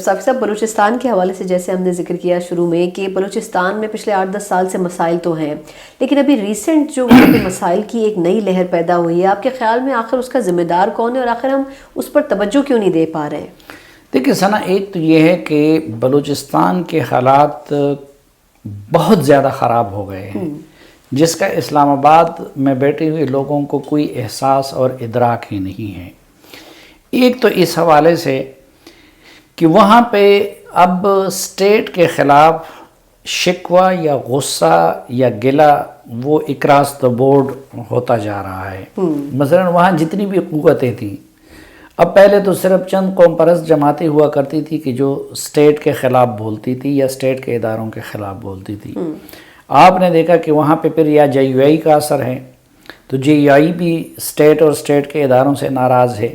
صافی صاحب، بلوچستان کے حوالے سے جیسے ہم نے ذکر کیا شروع میں کہ بلوچستان میں پچھلے 8-10 سال سے مسائل تو ہیں، لیکن ابھی ریسنٹ جو مسائل کی ایک نئی لہر پیدا ہوئی ہے، آپ کے خیال میں آخر اس کا ذمہ دار کون ہے اور آخر ہم اس پر توجہ کیوں نہیں دے پا رہے ہیں؟ دیکھیں ثنا، ایک تو یہ ہے کہ بلوچستان کے حالات بہت زیادہ خراب ہو گئے ہیں، جس کا اسلام آباد میں بیٹھے ہوئے لوگوں کو کوئی احساس اور ادراک ہی نہیں ہے۔ ایک تو اس حوالے سے کہ وہاں پہ اب اسٹیٹ کے خلاف شکوہ یا غصہ یا گلہ وہ اکراس دا بورڈ ہوتا جا رہا ہے۔ مثلا وہاں جتنی بھی قوتیں تھیں، اب پہلے تو صرف چند قوم پرست جماعتیں ہوا کرتی تھی کہ جو اسٹیٹ کے خلاف بولتی تھی یا اسٹیٹ کے اداروں کے خلاف بولتی تھی۔ آپ نے دیکھا کہ وہاں پہ پھر یا جے یو آئی کا اثر ہے، تو جے یو آئی بھی اسٹیٹ اور اسٹیٹ کے اداروں سے ناراض ہے۔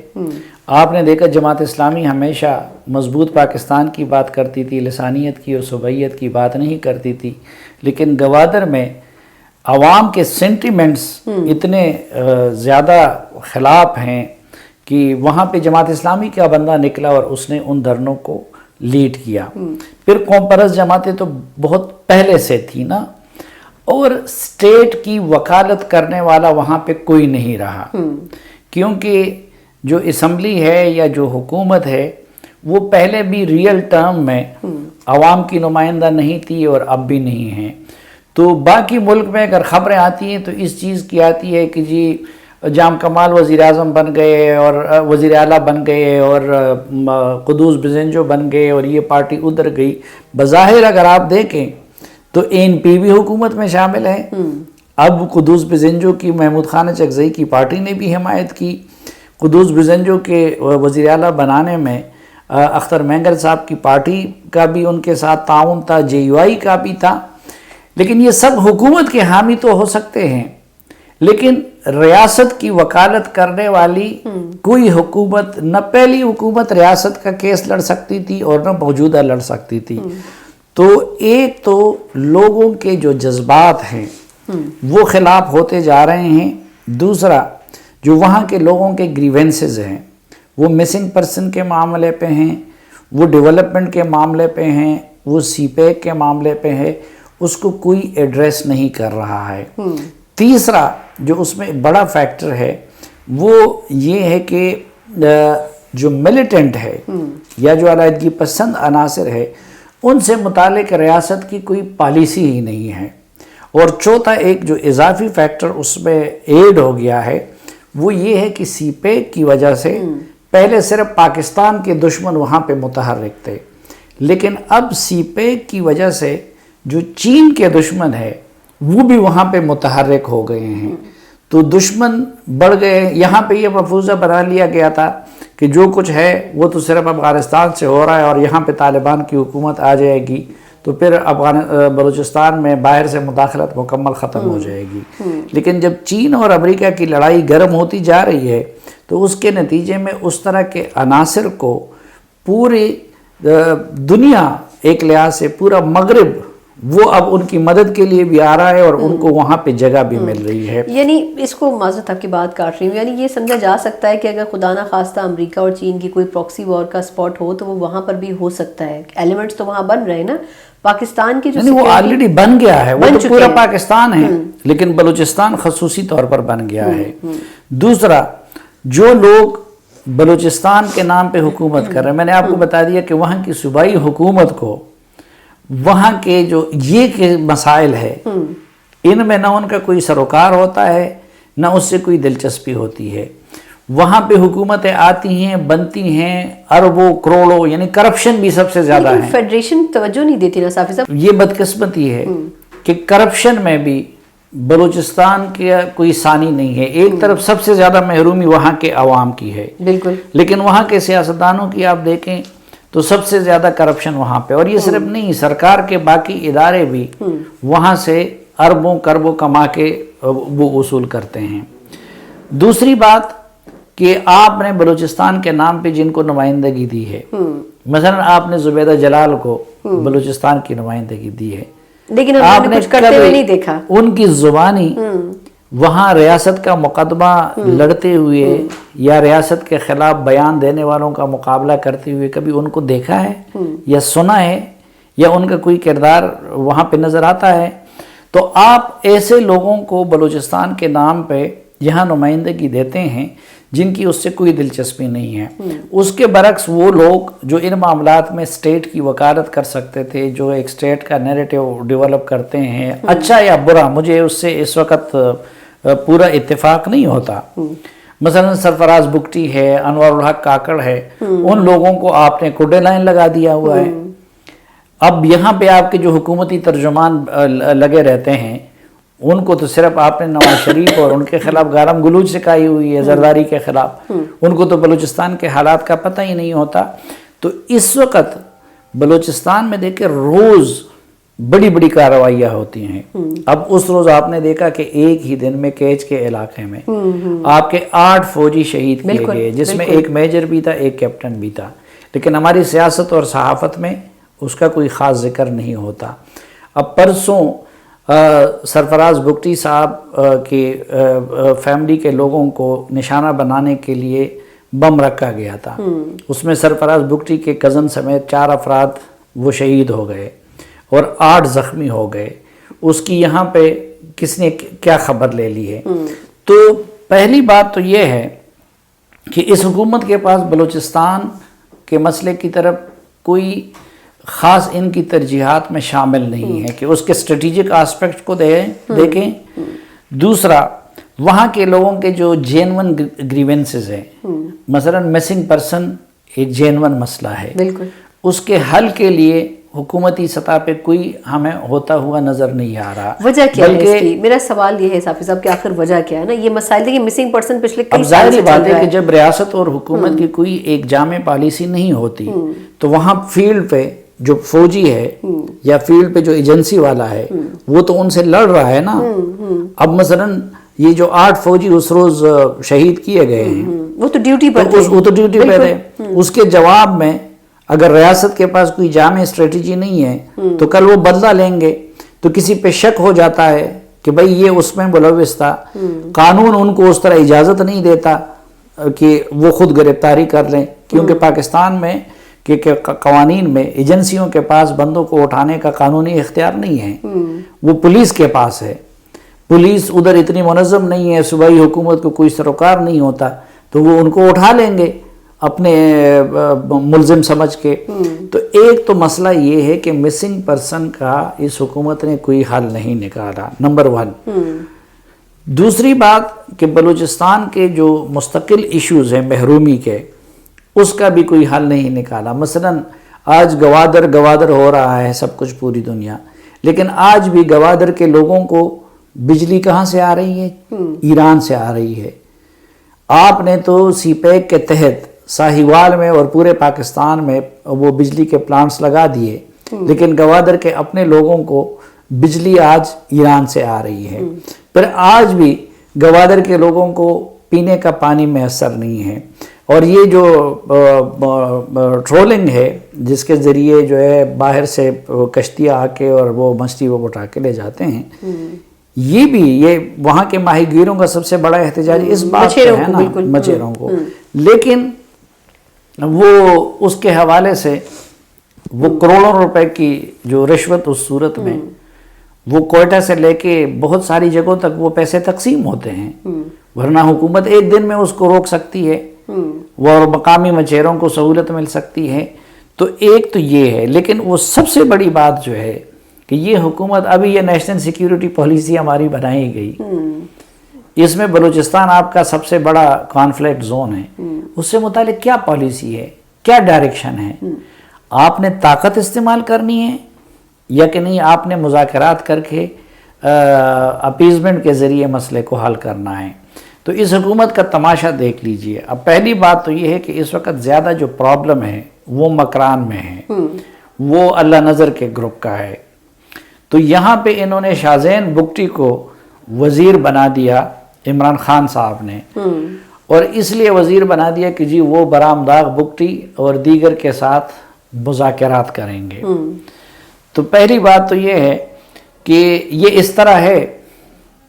آپ نے دیکھا جماعت اسلامی ہمیشہ مضبوط پاکستان کی بات کرتی تھی، لسانیت کی اور صوبیت کی بات نہیں کرتی تھی، لیکن گوادر میں عوام کے سینٹیمنٹس اتنے زیادہ خلاف ہیں کہ وہاں پہ جماعت اسلامی کا بندہ نکلا اور اس نے ان دھرنوں کو لیڈ کیا۔ پھر قوم پرست جماعتیں تو بہت پہلے سے تھی نا، اور اسٹیٹ کی وکالت کرنے والا وہاں پہ کوئی نہیں رہا، کیونکہ جو اسمبلی ہے یا جو حکومت ہے وہ پہلے بھی ریئل ٹرم میں عوام کی نمائندہ نہیں تھی اور اب بھی نہیں ہے۔ تو باقی ملک میں اگر خبریں آتی ہیں تو اس چیز کی آتی ہے کہ جی جام کمال وزیر اعظم بن گئے اور وزیر اعلیٰ بن گئے اور قدوس بزنجو بن گئے اور یہ پارٹی ادھر گئی۔ بظاہر اگر آپ دیکھیں تو ANP بھی حکومت میں شامل ہے، اب قدوس بزنجو کی محمود خان چکزئی کی پارٹی نے بھی حمایت کی، قدوس بزنجو کے وزیر اعلیٰ بنانے میں اختر مینگر صاحب کی پارٹی کا بھی ان کے ساتھ تعاون تھا، جے یو آئی کا بھی تھا۔ لیکن یہ سب حکومت کے حامی تو ہو سکتے ہیں، لیکن ریاست کی وکالت کرنے والی کوئی حکومت، نہ پہلی حکومت ریاست کا کیس لڑ سکتی تھی اور نہ موجودہ لڑ سکتی تھی۔ تو ایک تو لوگوں کے جو جذبات ہیں وہ خلاف ہوتے جا رہے ہیں، دوسرا جو وہاں کے لوگوں کے گریونسز ہیں وہ مسنگ پرسن کے معاملے پہ ہیں، وہ ڈیولپمنٹ کے معاملے پہ ہیں، وہ سی پیک کے معاملے پہ ہے، اس کو کوئی ایڈریس نہیں کر رہا ہے۔ تیسرا جو اس میں بڑا فیکٹر ہے وہ یہ ہے کہ جو ملیٹنٹ ہے یا جو علیحدگی پسند عناصر ہے ان سے متعلق ریاست کی کوئی پالیسی ہی نہیں ہے۔ اور چوتھا ایک جو اضافی فیکٹر اس میں ایڈ ہو گیا ہے وہ یہ ہے کہ سی پیک کی وجہ سے پہلے صرف پاکستان کے دشمن وہاں پہ متحرک تھے، لیکن اب سی پیک کی وجہ سے جو چین کے دشمن ہے وہ بھی وہاں پہ متحرک ہو گئے ہیں، تو دشمن بڑھ گئے۔ یہاں پہ یہ مفروضہ بنا لیا گیا تھا کہ جو کچھ ہے وہ تو صرف افغانستان سے ہو رہا ہے اور یہاں پہ طالبان کی حکومت آ جائے گی تو پھر بلوچستان میں باہر سے مداخلت مکمل ختم ہو جائے گی۔ لیکن جب چین اور امریکہ کی لڑائی گرم ہوتی جا رہی ہے تو اس کے نتیجے میں اس طرح کے عناصر کو پوری دنیا، ایک لحاظ سے پورا مغرب، وہ اب ان کی مدد کے لیے بھی آ رہا ہے اور ان کو وہاں پہ جگہ بھی مل رہی ہے۔ یعنی اس کو معذرت آپ کی بات کاٹ رہی ہوں، یعنی یہ سمجھا جا سکتا ہے کہ اگر خدا نہ خواستہ امریکہ اور چین کی کوئی پراکسی وار کا سپاٹ ہو تو وہ وہاں پر بھی ہو سکتا ہے، ایلیمنٹس تو وہاں بن رہے ہیں نا پاکستان کی، جو وہ آلریڈی بن گیا ہے، وہ تو پورا پاکستان ہے، لیکن بلوچستان خصوصی طور پر بن گیا ہے۔ دوسرا، جو لوگ بلوچستان کے نام پہ حکومت کر رہے ہیں، میں نے آپ کو بتا دیا کہ وہاں کی صوبائی حکومت کو وہاں کے جو یہ مسائل ہے ان میں نہ ان کا کوئی سروکار ہوتا ہے نہ اس سے کوئی دلچسپی ہوتی ہے۔ وہاں پہ حکومتیں آتی ہیں، بنتی ہیں، اربوں کروڑوں، یعنی کرپشن بھی سب سے زیادہ ہے۔ فیڈریشن توجہ نہیں دیتی نا صافی صاحب، یہ بدقسمتی ہے کہ کرپشن میں بھی بلوچستان کا کوئی ثانی نہیں ہے۔ ایک طرف سب سے زیادہ محرومی وہاں کے عوام کی ہے، بالکل، لیکن وہاں کے سیاستدانوں کی آپ دیکھیں تو سب سے زیادہ کرپشن وہاں پہ، اور یہ صرف نہیں، سرکار کے باقی ادارے بھی وہاں سے اربوں کربوں کما کے وہ وصول کرتے ہیں۔ دوسری بات کہ آپ نے بلوچستان کے نام پہ جن کو نمائندگی دی ہے، مثلا آپ نے زبیدہ جلال کو بلوچستان کی نمائندگی دی ہے، لیکن آپ نے کچھ کرتے ہوئے نہیں دیکھا۔ ان کی زبانی وہاں ریاست کا مقدمہ لڑتے ہوئے یا ریاست کے خلاف بیان دینے والوں کا مقابلہ کرتے ہوئے کبھی ان کو دیکھا ہے یا سنا ہے یا ان کا کوئی کردار وہاں پہ نظر آتا ہے؟ تو آپ ایسے لوگوں کو بلوچستان کے نام پہ یہاں نمائندگی دیتے ہیں جن کی اس سے کوئی دلچسپی نہیں ہے۔ اس کے برعکس وہ لوگ جو ان معاملات میں اسٹیٹ کی وکالت کر سکتے تھے، جو ایک اسٹیٹ کا نیریٹو ڈیولپ کرتے ہیں، اچھا یا برا، مجھے اس سے اس وقت پورا اتفاق نہیں ہوتا، مثلا سرفراز بگٹی ہے، انوار الحق کاکڑ ہے، ان لوگوں کو آپ نے کوڈے لائن لگا دیا ہوا ہے۔ اب یہاں پہ آپ کے جو حکومتی ترجمان لگے رہتے ہیں ان کو تو صرف آپ نے نواز شریف اور ان کے خلاف گالم گلوچ سکھائی ہوئی ہے، زرداری کے خلاف، ان کو تو بلوچستان کے حالات کا پتہ ہی نہیں ہوتا۔ تو اس وقت بلوچستان میں دیکھیں روز بڑی بڑی کارروائیاں ہوتی ہیں۔ اب اس روز آپ نے دیکھا کہ ایک ہی دن میں کیچ کے علاقے میں آپ کے 8 فوجی شہید کیے گئے، جس میں ایک میجر بھی تھا، ایک کیپٹن بھی تھا، لیکن ہماری سیاست اور صحافت میں اس کا کوئی خاص ذکر نہیں ہوتا۔ اب پرسوں سرفراز بگٹی صاحب کی فیملی کے لوگوں کو نشانہ بنانے کے لیے بم رکھا گیا تھا، اس میں سرفراز بگٹی کے کزن سمیت 4 افراد وہ شہید ہو گئے اور 8 زخمی ہو گئے۔ اس کی یہاں پہ کس نے کیا خبر لے لی ہے؟ تو پہلی بات تو یہ ہے کہ اس حکومت کے پاس بلوچستان کے مسئلے کی طرف کوئی خاص ان کی ترجیحات میں شامل نہیں ہے کہ اس کے اسٹریٹجک آسپیکٹ کو دیکھیں۔ دوسرا، وہاں کے لوگوں کے جو جینون گریونسز ہیں، مثلا مسنگ پرسن ایک جینون مسئلہ ہے، اس کے حل کے لیے حکومتی سطح پہ کوئی ہمیں ہوتا ہوا نظر نہیں آ رہا۔ وجہ کیا ہے اس کی؟ میرا سوال یہ ہے صافی صاحب کہ آخر وجہ کیا ہے نا یہ مسائل دیکھیں مسنگ پرسن پچھلے کئی سال سے چل رہا ہے۔ اب ظاہری بات ہے کہ جب ریاست اور حکومت کی کوئی ایک جامع پالیسی نہیں ہوتی تو وہاں فیلڈ پہ جو فوجی ہے یا فیلڈ پہ جو ایجنسی والا ہے وہ تو ان سے لڑ رہا ہے نا۔ اب مثلا یہ جو 8 فوجی اس روز شہید کیے گئے ہیں وہ تو ڈیوٹی پر تھے، اس کے جواب میں اگر ریاست کے پاس کوئی جامع اسٹریٹجی نہیں ہے تو کل وہ بدلہ لیں گے، تو کسی پہ شک ہو جاتا ہے کہ بھئی یہ اس میں ملوث تھا۔ قانون ان کو اس طرح اجازت نہیں دیتا کہ وہ خود گرفتاری کر لیں، کیونکہ پاکستان میں کہ قوانین میں ایجنسیوں کے پاس بندوں کو اٹھانے کا قانونی اختیار نہیں ہے، وہ پولیس کے پاس ہے۔ پولیس ادھر اتنی منظم نہیں ہے، صوبائی حکومت کو کوئی سروکار نہیں ہوتا، تو وہ ان کو اٹھا لیں گے اپنے ملزم سمجھ کے۔ تو ایک تو مسئلہ یہ ہے کہ مسنگ پرسن کا اس حکومت نے کوئی حل نہیں نکالا، نمبر 1۔ دوسری بات کہ بلوچستان کے جو مستقل ایشوز ہیں محرومی کے، اس کا بھی کوئی حل نہیں نکالا۔ مثلا آج گوادر ہو رہا ہے سب کچھ پوری دنیا، لیکن آج بھی گوادر کے لوگوں کو بجلی کہاں سے آ رہی ہے؟ ایران سے آ رہی ہے۔ آپ نے تو سی پیک کے تحت ساہیوال میں اور پورے پاکستان میں وہ بجلی کے پلانٹس لگا دیے، لیکن گوادر کے اپنے لوگوں کو بجلی آج ایران سے آ رہی ہے۔ پھر آج بھی گوادر کے لوگوں کو پینے کا پانی میسر نہیں ہے، اور یہ جو ٹرولنگ ہے جس کے ذریعے جو ہے باہر سے کشتیاں آ کے اور وہ مچھلی وہ اٹھا کے لے جاتے ہیں، یہ وہاں کے ماہی گیروں کا سب سے بڑا احتجاج اس بات پہ ہے نا، مچھیروں کو۔ لیکن وہ اس کے حوالے سے وہ کروڑوں روپے کی جو رشوت اس صورت میں وہ کوئٹہ سے لے کے بہت ساری جگہوں تک وہ پیسے تقسیم ہوتے ہیں، ورنہ حکومت ایک دن میں اس کو روک سکتی ہے، وہ اور مقامی مچھیروں کو سہولت مل سکتی ہے۔ تو ایک تو یہ ہے، لیکن وہ سب سے بڑی بات جو ہے کہ یہ حکومت ابھی یہ نیشنل سیکیورٹی پالیسی ہماری بنائی گئی، اس میں بلوچستان آپ کا سب سے بڑا کانفلکٹ زون ہے، اس سے متعلق کیا پالیسی ہے، کیا ڈائریکشن ہے؟ آپ نے طاقت استعمال کرنی ہے یا کہ نہیں آپ نے مذاکرات کر کے اپیزمنٹ کے ذریعے مسئلے کو حل کرنا ہے؟ تو اس حکومت کا تماشا دیکھ لیجئے۔ اب پہلی بات تو یہ ہے کہ اس وقت زیادہ جو پرابلم ہے وہ مکران میں ہے، وہ اللہ نظر کے گروپ کا ہے۔ تو یہاں پہ انہوں نے شاہزین بگٹی کو وزیر بنا دیا عمران خان صاحب نے، اور اس لیے وزیر بنا دیا کہ جی وہ برآمداغ بگٹی اور دیگر کے ساتھ مذاکرات کریں گے۔ تو پہلی بات تو یہ ہے کہ یہ اس طرح ہے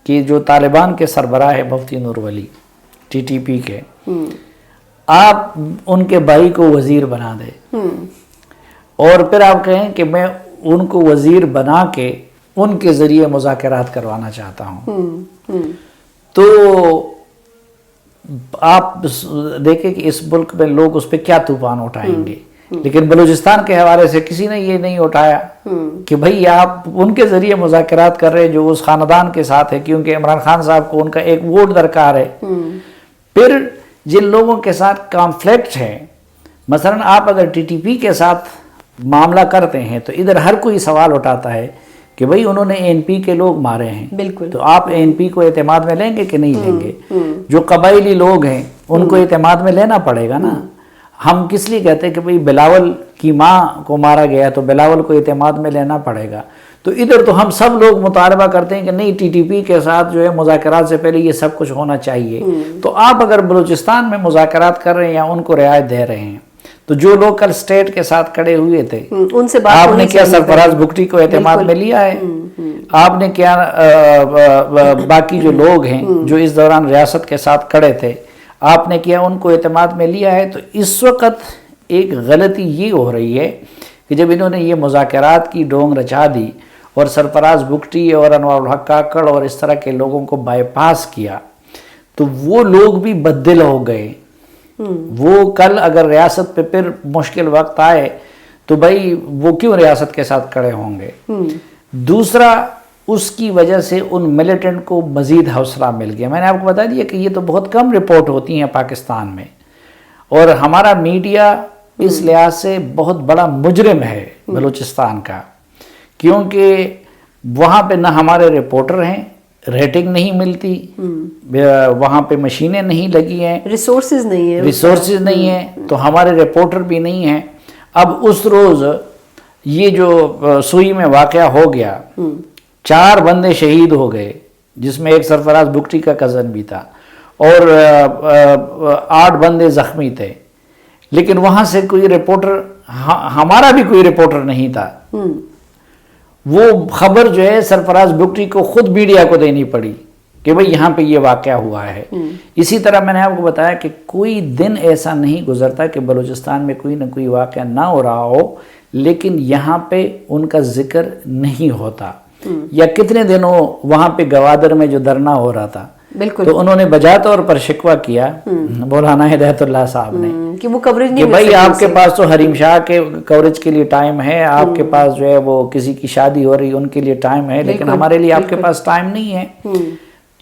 کہ جو طالبان کے سربراہ ہے مفتی نور ولی ٹی ٹی پی کے، آپ ان کے بھائی کو وزیر بنا دیں اور پھر آپ کہیں کہ میں ان کو وزیر بنا کے ان کے ذریعے مذاکرات کروانا چاہتا ہوں، تو آپ دیکھیں کہ اس ملک میں لوگ اس پہ کیا طوفان اٹھائیں گے. لیکن بلوچستان کے حوالے سے کسی نے یہ نہیں اٹھایا کہ بھئی آپ ان کے ذریعے مذاکرات کر رہے ہیں جو اس خاندان کے ساتھ ہے، کیونکہ عمران خان صاحب کو ان کا ایک ووٹ درکار ہے. پھر جن لوگوں کے ساتھ کانفلکٹ ہے، مثلا آپ اگر ٹی ٹی پی کے ساتھ معاملہ کرتے ہیں تو ادھر ہر کوئی سوال اٹھاتا ہے کہ بھئی انہوں نے اے این پی کے لوگ مارے ہیں، بالکل، تو آپ اے این پی کو اعتماد میں لیں گے کہ نہیں لیں گے؟ جو قبائلی لوگ ہیں ان کو اعتماد میں لینا پڑے گا نا. ہم کس لیے کہتے ہیں کہ بھئی بلاول کی ماں کو مارا گیا تو بلاول کو اعتماد میں لینا پڑے گا. تو ادھر تو ہم سب لوگ مطالبہ کرتے ہیں کہ نہیں، ٹی ٹی پی کے ساتھ جو ہے مذاکرات سے پہلے یہ سب کچھ ہونا چاہیے. تو آپ اگر بلوچستان میں مذاکرات کر رہے ہیں یا ان کو رعایت دے رہے ہیں، تو جو لوگ کل اسٹیٹ کے ساتھ کھڑے ہوئے تھے ان سے بات آپ نے کیا سرفراز بگٹی کو اعتماد میں لیا ہے؟ آپ نے کیا باقی جو لوگ ہیں جو اس دوران ریاست کے ساتھ کھڑے تھے آپ نے کیا ان کو اعتماد میں لیا ہے؟ تو اس وقت ایک غلطی یہ ہو رہی ہے کہ جب انہوں نے یہ مذاکرات کی ڈونگ رچا دی اور سرفراز بگٹی اور انوار الحق کاکڑ اور اس طرح کے لوگوں کو بائی پاس کیا، تو وہ لوگ بھی بدل ہو گئے. وہ کل اگر ریاست پہ پھر مشکل وقت آئے تو بھائی وہ کیوں ریاست کے ساتھ کھڑے ہوں گے؟ دوسرا، اس کی وجہ سے ان ملیٹنٹ کو مزید حوصلہ مل گیا. میں نے آپ کو بتا دیا کہ یہ تو بہت کم رپورٹ ہوتی ہیں پاکستان میں، اور ہمارا میڈیا اس لحاظ سے بہت بڑا مجرم ہے بلوچستان کا، کیونکہ وہاں پہ نہ ہمارے رپورٹر ہیں، ریٹنگ نہیں ملتی، وہاں پہ مشینیں نہیں لگی ہیں، ریسورسز نہیں ہیں، تو ہمارے رپورٹر بھی نہیں ہیں. اب اس روز یہ جو سوئی میں واقعہ ہو گیا، 4 بندے شہید ہو گئے جس میں ایک سرفراز بگٹی کا کزن بھی تھا اور 8 بندے زخمی تھے، لیکن وہاں سے کوئی رپورٹر، ہمارا بھی کوئی رپورٹر نہیں تھا. وہ خبر جو ہے سرفراز بگٹی کو خود میڈیا کو دینی پڑی کہ بھئی یہاں پہ یہ واقعہ ہوا ہے. اسی طرح میں نے آپ کو بتایا کہ کوئی دن ایسا نہیں گزرتا کہ بلوچستان میں کوئی نہ کوئی واقعہ نہ ہو رہا ہو لیکن یہاں پہ ان کا ذکر نہیں ہوتا. یا کتنے دنوں وہاں پہ گوادر میں جو دھرنا ہو رہا تھا، بالکل، تو انہوں نے بجا طور پر شکوہ کیا مولانا ہدایت اللہ صاحب نے کہ وہ کوریج نہیں، کہ بھائی آپ کے پاس تو حریم شاہ کے کوریج کے لیے ٹائم ہے، آپ کے پاس جو ہے وہ کسی کی شادی ہو رہی ان کے لیے ٹائم ہے، لیکن ہمارے لیے آپ کے پاس ٹائم نہیں ہے.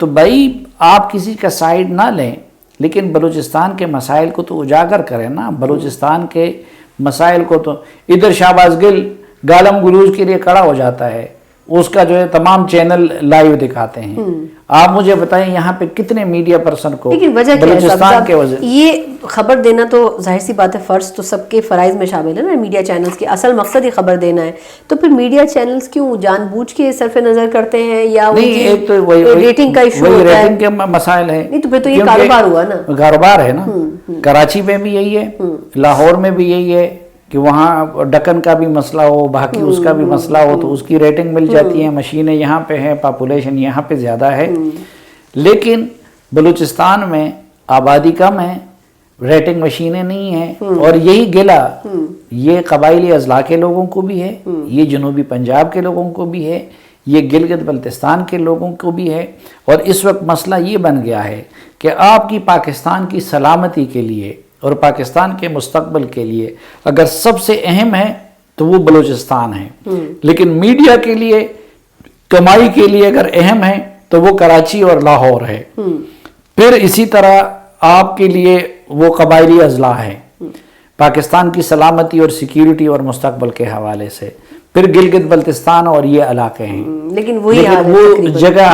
تو بھائی آپ کسی کا سائیڈ نہ لیں، لیکن بلوچستان کے مسائل کو تو اجاگر کریں نا. بلوچستان کے مسائل کو تو ادھر شہباز گل گالم گلوچ کے لیے کھڑا ہو جاتا ہے، اس کا جو ہے تمام چینل لائیو دکھاتے ہیں. آپ مجھے بتائیں یہاں پہ کتنے میڈیا پرسن کو لیکن وجہ کیا ہے بلوچستان کے وجہ یہ خبر دینا تو ظاہر سی بات ہے، فرض تو سب کے فرائض میں شامل ہے نا. میڈیا چینلز کی اصل مقصد ہی خبر دینا ہے، تو پھر میڈیا چینلز کیوں جان بوجھ کے صرف نظر کرتے ہیں؟ یا ایک تو ریٹنگ کا ایشو ہوتا ہے، ریٹنگ کے مسائل ہے. نہیں تو پھر تو یہ کاروبار ہوا نا، کاروبار ہے نا. کراچی میں بھی یہی ہے، لاہور میں بھی یہی ہے کہ وہاں ڈکن کا بھی مسئلہ ہو، باقی اس کا بھی مسئلہ ہو تو اس کی ریٹنگ مل جاتی ہے. مشینیں یہاں پہ ہیں، پاپولیشن یہاں پہ زیادہ ہے، لیکن بلوچستان میں آبادی کم ہے، ریٹنگ مشینیں نہیں ہیں. اور یہی گلہ یہ قبائلی اضلاع کے لوگوں کو بھی ہے، یہ جنوبی پنجاب کے لوگوں کو بھی ہے، یہ گلگت بلتستان کے لوگوں کو بھی ہے. اور اس وقت مسئلہ یہ بن گیا ہے کہ آپ کی پاکستان کی سلامتی کے لیے اور پاکستان کے مستقبل کے لیے اگر سب سے اہم ہے تو وہ بلوچستان ہے، لیکن میڈیا کے لیے، کمائی کے لیے اگر اہم ہے تو وہ کراچی اور لاہور ہے. پھر اسی طرح آپ کے لیے وہ قبائلی اضلاع ہے. پاکستان کی سلامتی اور سیکیورٹی اور مستقبل کے حوالے سے پھر گلگت بلتستان اور یہ علاقے ہیں، لیکن وہ جگہ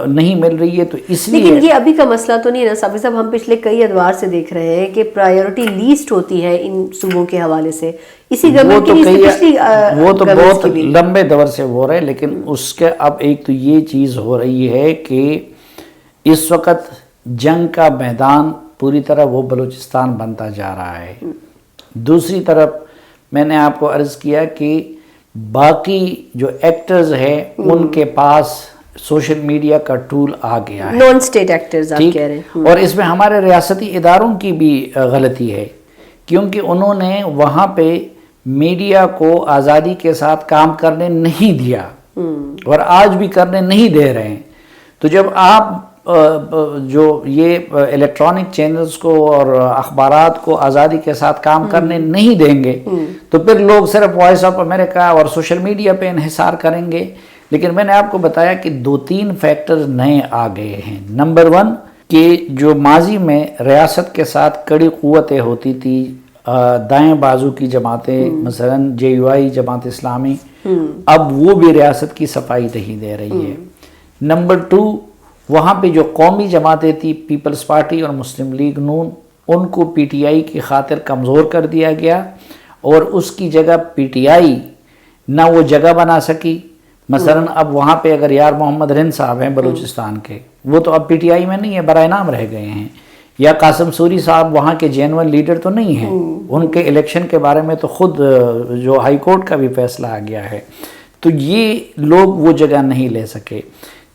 نہیں مل رہی ہے. تو اس لیے لیکن یہ ابھی کا مسئلہ تو نہیں ہے نا صابر صاحب، ہم پچھلے کئی ادوار سے دیکھ رہے ہیں کہ پرائیورٹی لیسٹ ہوتی ہے ان صوبوں کے حوالے سے. اسی گورنمنٹ کی پچھلی وہ تو بہت لمبے دور سے ہو رہے، لیکن اس کے اب ایک تو یہ چیز ہو رہی ہے کہ اس وقت جنگ کا میدان پوری طرح وہ بلوچستان بنتا جا رہا ہے. دوسری طرف میں نے آپ کو عرض کیا کہ باقی جو ایکٹرز ہیں ان کے پاس سوشل میڈیا کا ٹول آ گیا ہے. نان اسٹیٹ ایکٹرز آپ کہہ رہے ہیں. اور اس میں ہمارے ریاستی اداروں کی بھی غلطی ہے، کیونکہ انہوں نے وہاں پہ میڈیا کو آزادی کے ساتھ کام کرنے نہیں دیا اور آج بھی کرنے نہیں دے رہے ہیں. تو جب آپ جو یہ الیکٹرانک چینلز کو اور اخبارات کو آزادی کے ساتھ کام کرنے نہیں دیں گے تو پھر لوگ صرف وائس آف امریکہ اور سوشل میڈیا پہ انحصار کریں گے. لیکن میں نے آپ کو بتایا کہ 2-3 فیکٹرز نئے آ گئے ہیں. نمبر 1 کہ جو ماضی میں ریاست کے ساتھ کڑی قوتیں ہوتی تھی، دائیں بازو کی جماعتیں مثلا JUI جماعت اسلامی، اب وہ بھی ریاست کی صفائی نہیں دے رہی ہے. نمبر 2 وہاں پہ جو قومی جماعتیں تھی، پیپلز پارٹی اور مسلم لیگ نون، ان کو PTI کی خاطر کمزور کر دیا گیا اور اس کی جگہ PTI نہ وہ جگہ بنا سکی. مثلا اب وہاں پہ اگر یار محمد رند صاحب ہیں بلوچستان کے، وہ تو اب PTI میں نہیں ہے، برائے نام رہ گئے ہیں. یا قاسم سوری صاحب وہاں کے جینون لیڈر تو نہیں ہیں، ان کے الیکشن کے بارے میں تو خود جو ہائی کورٹ کا بھی فیصلہ آ گیا ہے. تو یہ لوگ وہ جگہ نہیں لے سکے.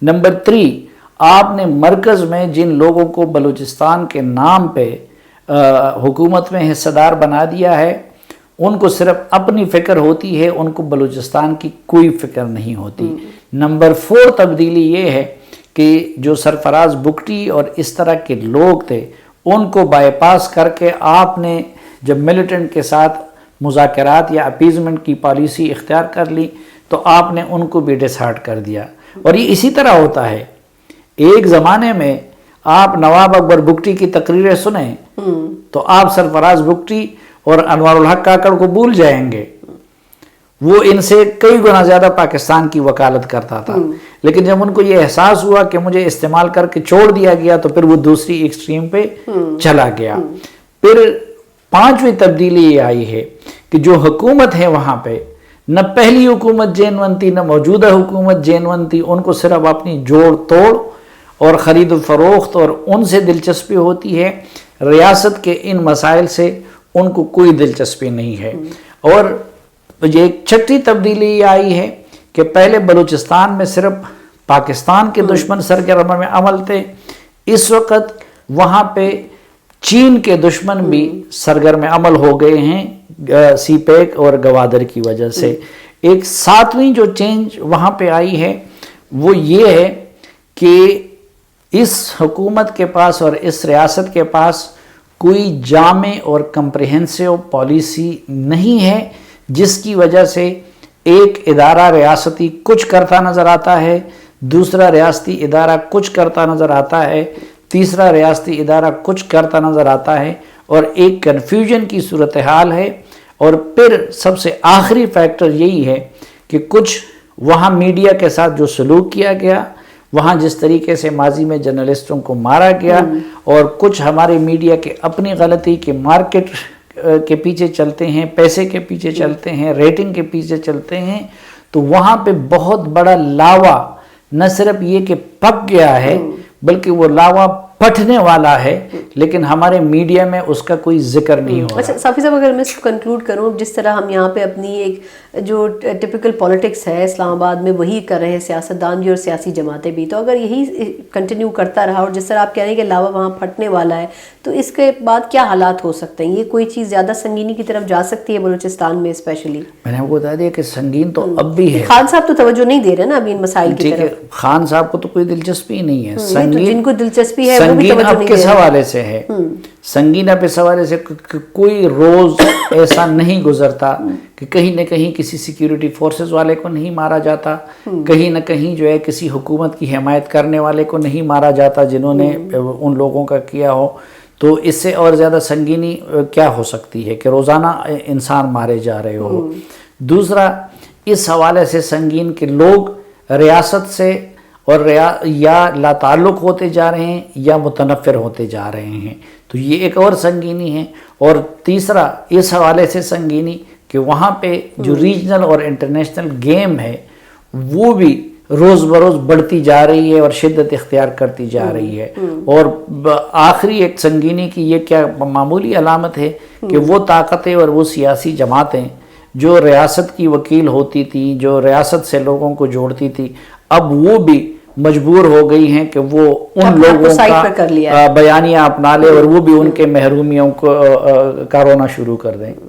نمبر 3 آپ نے مرکز میں جن لوگوں کو بلوچستان کے نام پہ حکومت میں حصہ دار بنا دیا ہے، ان کو صرف اپنی فکر ہوتی ہے، ان کو بلوچستان کی کوئی فکر نہیں ہوتی. نمبر 4 تبدیلی یہ ہے کہ جو سرفراز بگٹی اور اس طرح کے لوگ تھے ان کو بائی پاس کر کے آپ نے جب ملیٹنٹ کے ساتھ مذاکرات یا اپیزمنٹ کی پالیسی اختیار کر لی تو آپ نے ان کو بھی ڈسہارٹ کر دیا. اور یہ اسی طرح ہوتا ہے. ایک زمانے میں آپ نواب اکبر بگٹی کی تقریریں سنیں تو آپ سرفراز بگٹی اور انوار الحق کاکڑ کو بھول جائیں گے. وہ ان سے کئی گنا زیادہ پاکستان کی وکالت کرتا تھا. لیکن جب ان کو یہ احساس ہوا کہ مجھے استعمال کر کے چھوڑ دیا گیا تو پھر وہ دوسری ایکسٹریم پہ چلا گیا. پھر 5ویں تبدیلی یہ آئی ہے کہ جو حکومت ہے وہاں پہ نہ پہلی حکومت جینون تھی نہ موجودہ حکومت جینون تھی. ان کو صرف اپنی جوڑ توڑ اور خرید و فروخت اور ان سے دلچسپی ہوتی ہے، ریاست کے ان مسائل سے ان کو کوئی دلچسپی نہیں ہے. اور یہ ایک چھٹی تبدیلی آئی ہے کہ پہلے بلوچستان میں صرف پاکستان کے دشمن سرگرم میں عمل تھے، اس وقت وہاں پہ چین کے دشمن بھی سرگرم عمل ہو گئے ہیں سی پیک اور گوادر کی وجہ سے. ایک 7ویں جو چینج وہاں پہ آئی ہے وہ یہ ہے کہ اس حکومت کے پاس اور اس ریاست کے پاس کوئی جامع اور کمپریہنسو پالیسی نہیں ہے، جس کی وجہ سے ایک ادارہ ریاستی کچھ کرتا نظر آتا ہے، دوسرا ریاستی ادارہ کچھ کرتا نظر آتا ہے، تیسرا ریاستی ادارہ کچھ کرتا نظر آتا ہے اور ایک کنفیوژن کی صورتحال ہے. اور پھر سب سے آخری فیکٹر یہی ہے کہ کچھ وہاں میڈیا کے ساتھ جو سلوک کیا گیا، وہاں جس طریقے سے ماضی میں جرنلسٹوں کو مارا گیا، اور کچھ ہمارے میڈیا کے اپنی غلطی کہ مارکیٹ کے پیچھے چلتے ہیں، پیسے کے پیچھے چلتے ہیں، ریٹنگ کے پیچھے چلتے ہیں، تو وہاں پہ بہت بڑا لاوا نہ صرف یہ کہ پک گیا ہے بلکہ وہ لاوا پھٹنے والا ہے، لیکن ہمارے میڈیا میں اس کا کوئی ذکر نہیں ہو رہا. اچھا صافی صاحب، اگر میں اس کو کنکلوڈ کروں، جس طرح ہم یہاں پہ اپنی ایک جو ٹپیکل پولیٹکس ہے اسلام آباد میں وہی کر رہے ہیں سیاستدان بھی اور سیاسی جماعتیں بھی، تو اگر یہی کنٹینیو کرتا رہا اور جس طرح آپ کہہ رہے ہیں کہ لاوا وہاں پھٹنے والا ہے، تو اس کے بعد کیا حالات ہو سکتے ہیں؟ یہ کوئی چیز زیادہ سنگینی کی طرف جا سکتی ہے بلوچستان میں اسپیشلی؟ میں نے آپ کو بتا دیا کہ سنگین تو اب بھی ہے. خان صاحب تو توجہ نہیں دے رہے نا ابھی ان مسائل کی طرف. خان صاحب کو تو کوئی دلچسپی نہیں ہے. جن کو دلچسپی ہے سنگین اب کس حوالے سے ہے؟ سنگین اب اس حوالے سے کوئی روز ایسا نہیں گزرتا کہ کہیں نہ کہیں کسی سیکیورٹی فورسز والے کو نہیں مارا جاتا، کہیں نہ کہیں جو ہے کسی حکومت کی حمایت کرنے والے کو نہیں مارا جاتا جنہوں نے ان لوگوں کا کیا ہو. تو اس سے اور زیادہ سنگینی کیا ہو سکتی ہے کہ روزانہ انسان مارے جا رہے ہو. دوسرا اس حوالے سے سنگین کہ لوگ ریاست سے اور یا لا تعلق ہوتے جا رہے ہیں یا متنفر ہوتے جا رہے ہیں، تو یہ ایک اور سنگینی ہے. اور تیسرا اس حوالے سے سنگینی کہ وہاں پہ جو ریجنل اور انٹرنیشنل گیم ہے وہ بھی روز بروز بڑھتی جا رہی ہے اور شدت اختیار کرتی جا رہی ہے. اور آخری ایک سنگینی کی یہ کیا معمولی علامت ہے کہ وہ طاقتیں اور وہ سیاسی جماعتیں جو ریاست کی وکیل ہوتی تھی، جو ریاست سے لوگوں کو جوڑتی تھی، اب وہ بھی مجبور ہو گئی ہیں کہ وہ ان لوگوں کا بیانیہ اپنا لے اور وہ بھی ان کے محرومیوں کو کا رونا شروع کر دیں.